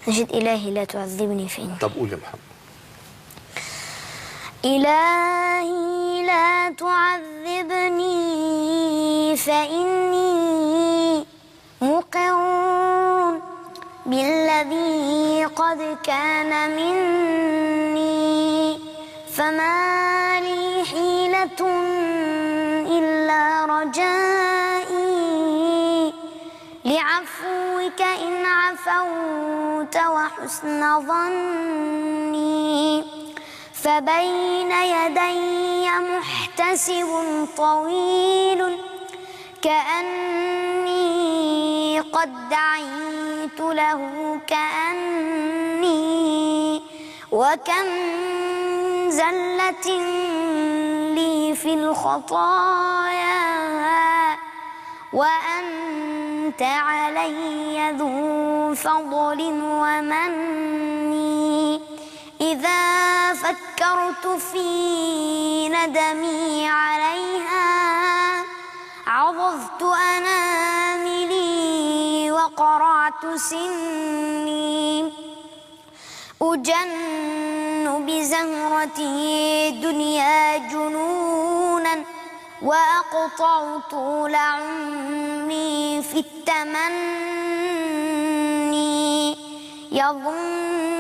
نشد إلهي لا تعذبني فإني. طب قول يا محمد. إلهي لا تعذبني فإني مقر بالذي قد كان مني، فما لي حيلة إلا رجائي لعفوك إن عفوت وحسن ظني، فبين يدي محتسب طويل كأني قد دعيت له كأني، وكم زلة لي في الخطايا وأنت علي ذو فضل ومن، إذا فكرت في ندمي عليها عضضت أناملي وقرعت سني، أجن بزهرتي دنيا جنونا وأقطع طول عمري في التمني، يظن